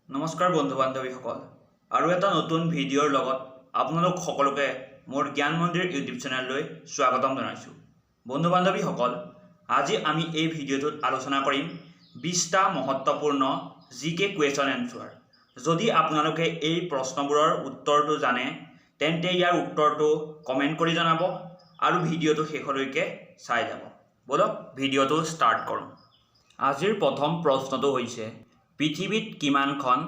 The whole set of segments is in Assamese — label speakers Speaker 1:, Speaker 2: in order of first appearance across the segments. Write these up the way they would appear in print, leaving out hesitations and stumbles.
Speaker 1: নমস্কাৰ বন্ধু বান্ধৱীসকল আৰু এটা নতুন ভিডিঅ'ৰ লগত আপোনালোক সকলোকে মোৰ জ্ঞান মন্দিৰ ইউটিউব চেনেললৈ স্বাগতম জনাইছোঁ। বন্ধু বান্ধৱীসকল, আজি আমি এই ভিডিঅ'টোত আলোচনা কৰিম 20টা মহত্বপূৰ্ণ জিকে কুৱেশ্যন এনচাৰ। যদি আপোনালোকে এই প্ৰশ্নবোৰৰ উত্তৰটো জানে তেন্তে ইয়াৰ উত্তৰটো কমেণ্ট কৰি জনাব আৰু ভিডিঅ'টো শেষলৈকে চাই যাব। বলক ভিডিঅ'টো ষ্টাৰ্ট কৰোঁ। আজিৰ প্ৰথম প্ৰশ্নটো হৈছে পৃথিৱীত কিমানখন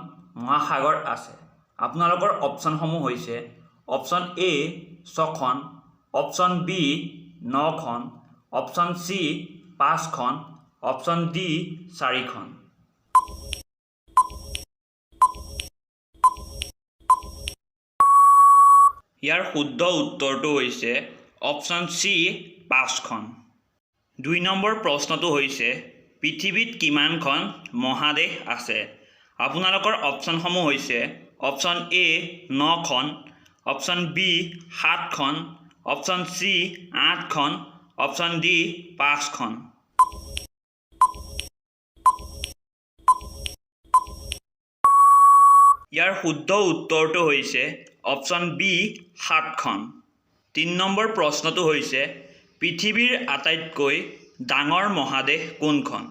Speaker 1: মহাসাগৰ আছে? আপোনালোকৰ অপশ্যনসমূহ হৈছে অপশ্যন এ 6খন, অপশ্যন বি 9খন, অপশ্যন চি 5খন, অপশ্যন ডি 4খন। ইয়াৰ শুদ্ধ উত্তৰটো হৈছে অপশ্যন চি 5খন। 2 নম্বৰ প্ৰশ্নটো হৈছে পৃথিৱীত কিমানখন মহাদেশ আছে? আপোনালোকৰ অপশ্যনসমূহ হৈছে অপশ্যন এ 9খন, অপশ্যন বি 7খন, অপশ্যন চি 8খন, অপশ্যন ডি 5খন। ইয়াৰ শুদ্ধ উত্তৰটো হৈছে অপশ্যন বি 7খন। 3 নম্বৰ প্ৰশ্নটো হৈছে পৃথিৱীৰ আটাইতকৈ ডাঙৰ মহাদেশ কোনখন?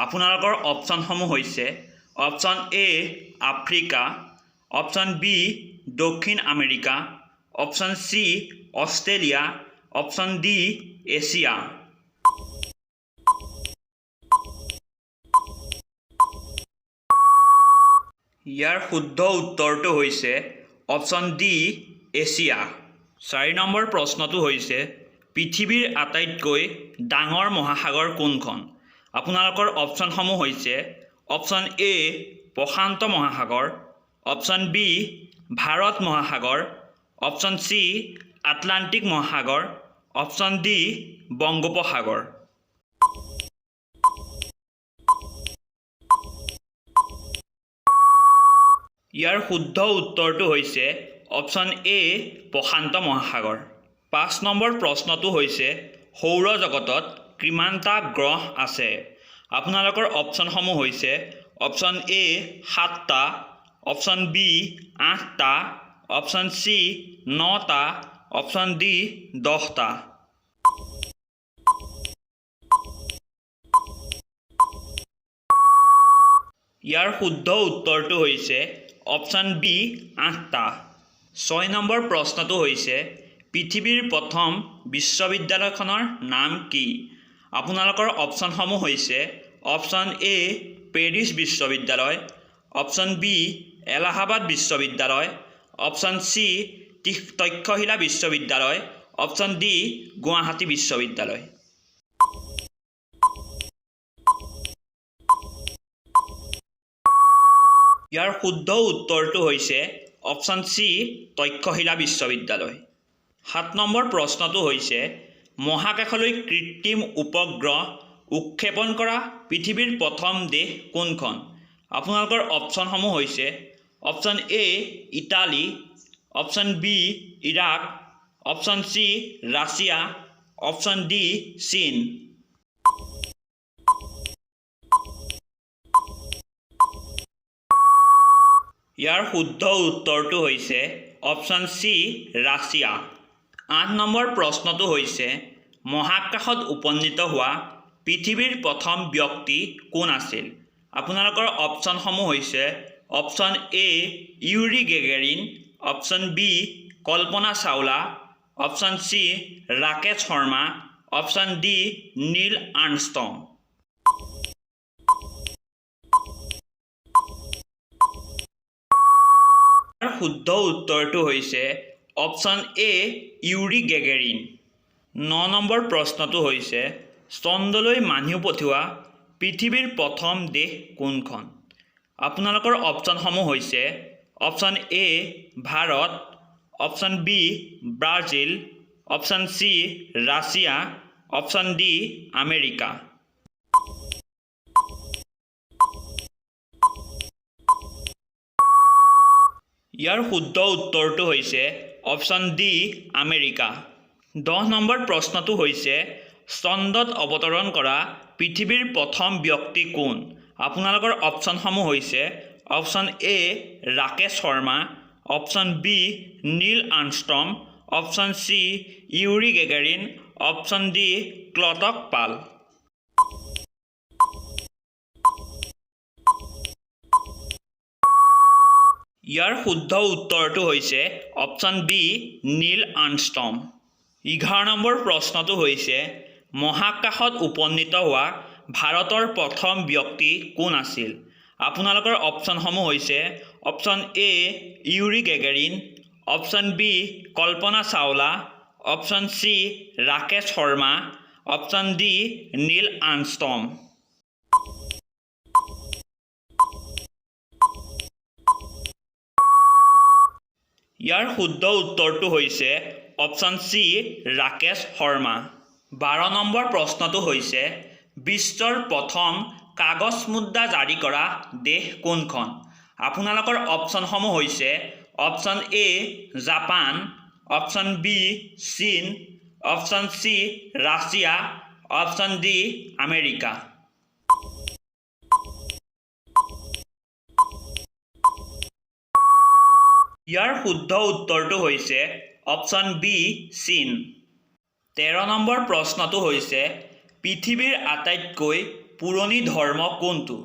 Speaker 1: আপোনালোকৰ অপশ্যনসমূহ হৈছে option A Africa, option B দক্ষিণ America, option C Australia, option D Asia. ইয়াৰ শুদ্ধ উত্তৰটো হৈছে অপশ্যন ডি এছিয়া। 4 নম্বৰ প্ৰশ্নটো হৈছে পৃথিৱীৰ আটাইতকৈ ডাঙৰ মহাসাগৰ কোনখন? আপোনালোকৰ অপশ্যনসমূহ হৈছে অপশ্যন এ প্ৰশান্ত মহাসাগৰ, অপশ্যন বি ভাৰত মহাসাগৰ, অপশ্যন চি আটলাণ্টিক মহাসাগৰ, অপশ্যন ডি বংগোপসাগৰ। ইয়াৰ শুদ্ধ উত্তৰটো হৈছে অপশ্যন এ প্ৰশান্ত মহাসাগৰ। 5 নম্বৰ প্ৰশ্নটো হৈছে সৌৰজগতত কিমানটা গ্ৰহ আছে? আপোনালোকৰ অপশ্যনসমূহ হৈছে অপশ্যন এ 7টা, অপশ্যন বি 8টা, অপশ্যন চি 9টা, অপশ্যন ডি 10টা। ইয়াৰ শুদ্ধ উত্তৰটো হৈছে অপশ্যন বি 8টা। 6 নম্বৰ প্ৰশ্নটো হৈছে পৃথিৱীৰ প্ৰথম বিশ্ববিদ্যালয়খনৰ নাম কি? আপোনালোকৰ অপশ্যনসমূহ হৈছে অপশ্যন এ পেৰিছ বিশ্ববিদ্যালয়, অপশ্যন বি এলাহাবাদ বিশ্ববিদ্যালয়, অপশ্যন চি তক্ষশিলা বিশ্ববিদ্যালয়, অপশ্যন ডি গুৱাহাটী বিশ্ববিদ্যালয়। ইয়াৰ শুদ্ধ উত্তৰটো হৈছে অপশ্যন চি তক্ষশিলা বিশ্ববিদ্যালয়। 7 নম্বৰ প্ৰশ্নটো হৈছে মহাকাশলৈ কৃত্ৰিম উপগ্ৰহ উৎক্ষেপণ কৰা পৃথিৱীৰ প্ৰথম দেশ কোনখন? আপোনালোকৰ অপশ্যনসমূহ হৈছে option A Italy, option B Iraq, option C Russia, option D চীন। ইয়াৰ শুদ্ধ উত্তৰটো হৈছে অপশ্যন চি ৰাছিয়া। 8 নম্বৰ প্ৰশ্নটো হৈছে মহাকাশত উপনীত হোৱা পৃথিৱীৰ প্ৰথম ব্যক্তি কোন আছিল? আপোনালোকৰ অপশ্যনসমূহ হৈছে option A Yuri Gagarin, option B Kalpana Chawla, option C Rakesh Sharma, option D Neil Armstrong. শুদ্ধ উত্তৰটো হৈছে অপশ্যন এ ইউৰি গেগেৰিন। 9 নম্বৰ প্ৰশ্নটো হৈছে চন্দ্ৰলৈ মানুহ পঠিওৱা পৃথিৱীৰ প্ৰথম দেশ কোনখন? আপোনালোকৰ অপশ্যনসমূহ হৈছে option A Bharat, option B Brazil, option C Russia, option D America. ইয়াৰ শুদ্ধ উত্তৰটো হৈছে অপশ্যন ডি আমেৰিকা। 10 নম্বৰ প্ৰশ্নটো হৈছে চন্দ্ৰত অৱতৰণ কৰা পৃথিৱীৰ প্ৰথম ব্যক্তি কোন? আপোনালোকৰ অপশ্যনসমূহ হৈছে option A Rakesh Sharma, option B Neil Armstrong, option C Yuri Gagarin, option D ক্লটক পাল। ইয়াৰ শুদ্ধ উত্তৰটো হৈছে option B Neil Armstrong. 11 number প্ৰশ্নটো হৈছে মহাকাশত উপনীত হোৱা ভাৰতৰ প্ৰথম ব্যক্তি কোন আছিল? আপোনালোকৰ অপশ্যনসমূহ হৈছে option A Yuri Gagarin, option B Kalpana Chawla, option C Rakesh Sharma, option D Neil Armstrong. ইয়াৰ শুদ্ধ উত্তৰটো হৈছে option C Rakesh Sharma. 12 number প্ৰশ্নটো হৈছে বিশ্বৰ প্ৰথম কাগজ মুদ্ৰা জাৰি কৰা দেশ কোনখন? আপোনালোকৰ অপশ্যনসমূহ হৈছে option A Japan, option B চীন, option C Russia, option D America. ইয়াৰ শুদ্ধ উত্তৰটো হৈছে অপশ্যন বি চীন। 13 নম্বৰ প্ৰশ্নটো হৈছে পৃথিৱীৰ আটাইতকৈ পুৰণি ধৰ্ম কোনটো?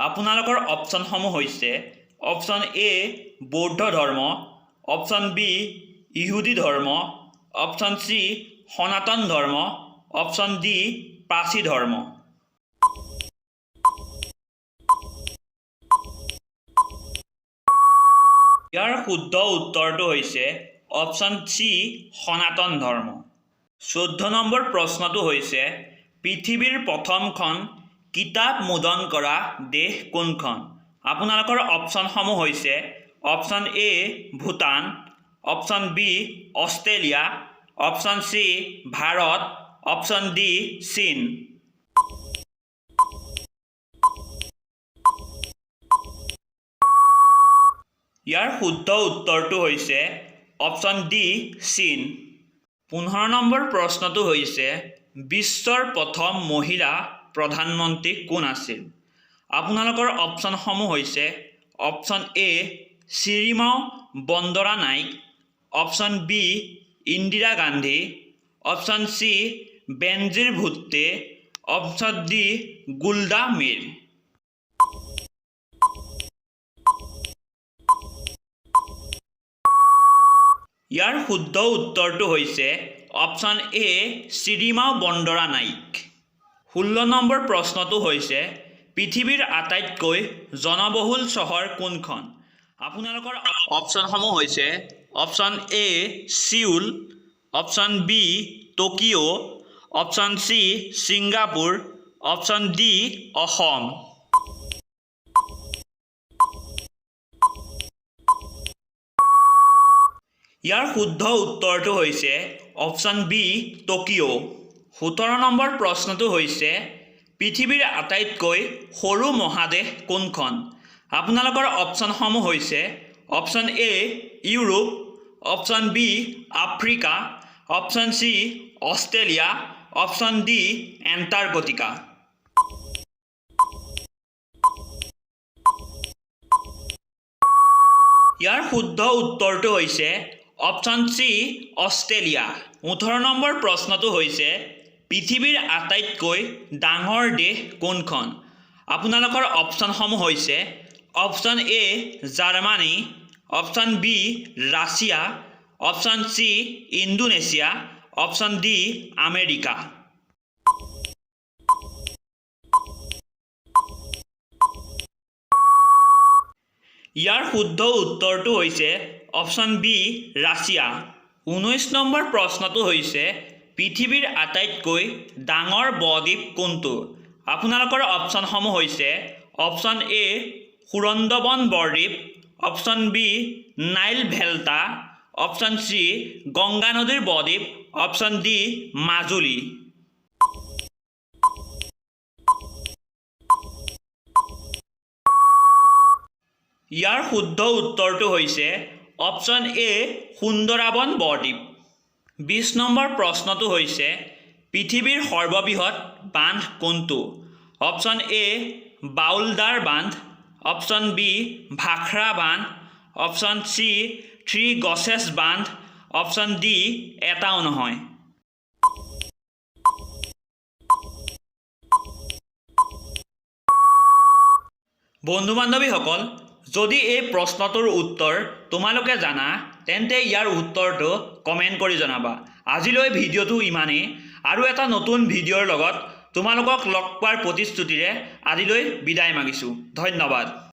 Speaker 1: আপোনালোকৰ অপশ্যনসমূহ হৈছে অপশ্যন এ বৌদ্ধ ধৰ্ম, অপশ্যন বি ইহুদী ধৰ্ম, অপশ্যন চি সনাতন ধৰ্ম, অপশ্যন ডি পাৰ্চী ধৰ্ম। ইয়াৰ শুদ্ধ উত্তৰটো হৈছে অপশ্যন চি সনাতন ধৰ্ম। 14 নম্বৰ প্ৰশ্নটো হৈছে পৃথিৱীৰ প্ৰথমখন কিতাপ মুদ্ৰণ কৰা দেশ কোনখন? আপোনালোকৰ অপশ্যনসমূহ হৈছে option A Bhutan, option B Australia, option C Bharat, option D চীন। ইয়াৰ শুদ্ধ উত্তৰটো হৈছে অপশ্যন ডি চীন। 15 নম্বৰ প্ৰশ্নটো হৈছে বিশ্বৰ প্ৰথম মহিলা প্ৰধানমন্ত্ৰী কোন আছিল? আপোনালোকৰ অপশ্যনসমূহ হৈছে option A Shrimati Bandaranaike, option B Indira Gandhi, option C Benazir Bhutto, option D Golda Meir. ইয়াৰ শুদ্ধ উত্তৰটো হৈছে option A Shrimati Bandaranaike. 16 number প্ৰশ্নটো হৈছে পৃথিৱীৰ আটাইতকৈ জনবহুল চহৰ কোনখন? আপোনালোকৰ অপশ্যনসমূহ হৈছে option A Seoul, option B Tokyo', option C Singapore, option D Assam. ইয়াৰ শুদ্ধ উত্তৰটো হৈছে অপশ্যন বি টকিঅ'। 17 নম্বৰ প্ৰশ্নটো হৈছে পৃথিৱীৰ আটাইতকৈ সৰু মহাদেশ কোনখন? আপোনালোকৰ অপশ্যনসমূহ হৈছে option A Europe, option B Africa, option C Australia, option D Antarctica. ইয়াৰ শুদ্ধ উত্তৰটো হৈছে অপশ্যন চি অষ্ট্ৰেলিয়া। 18 নম্বৰ প্ৰশ্নটো হৈছে পৃথিৱীৰ আটাইতকৈ ডাঙৰ দেশ কোনখন? আপোনালোকৰ অপশ্যনসমূহ হৈছে option A Germany, option B Russia, option C Indonesia, option D America. ইয়াৰ শুদ্ধ উত্তৰটো হৈছে অপশ্যন বি ৰাছিয়া। 19 নম্বৰ প্ৰশ্নটো হৈছে পৃথিৱীৰ আটাইতকৈ ডাঙৰ বদ্বীপ কোনটো? আপোনালোকৰ অপশ্যনসমূহ হৈছে অপশ্যন এ সুৰন্দবন বৰদ্বীপ, option B Nile delta, option C Ganga নদীৰ বদ্বীপ, অপশ্যন ডি মাজুলী। ইয়াৰ শুদ্ধ উত্তৰটো হৈছে অপশ্যন এ সুন্দৰাবন বৰদ্বীপ। 20 নম্বৰ প্ৰশ্নটো হৈছে পৃথিৱীৰ সৰ্ববৃহৎ বান্ধ কোনটো? অপশ্যন এ বাউলদাৰ বান্ধ, অপশ্যন বি ভাখৰা বান্ধ, অপশ্যন চি 3 গছেছ বান্ধ, অপশ্যন ডি এটাও নহয়। বন্ধু বান্ধৱীসকল, যদি এই প্ৰশ্নটোৰ উত্তৰ তোমালোকে জানা তেন্তে ইয়াৰ উত্তৰটো কমেণ্ট কৰি জনাবা। আজিলৈ ভিডিঅ'টো ইমানেই। আৰু এটা নতুন ভিডিঅ'ৰ লগত তোমালোকক লগ পোৱাৰ প্ৰতিশ্ৰুতিৰে আজিলৈ বিদায় মাগিছোঁ। ধন্যবাদ।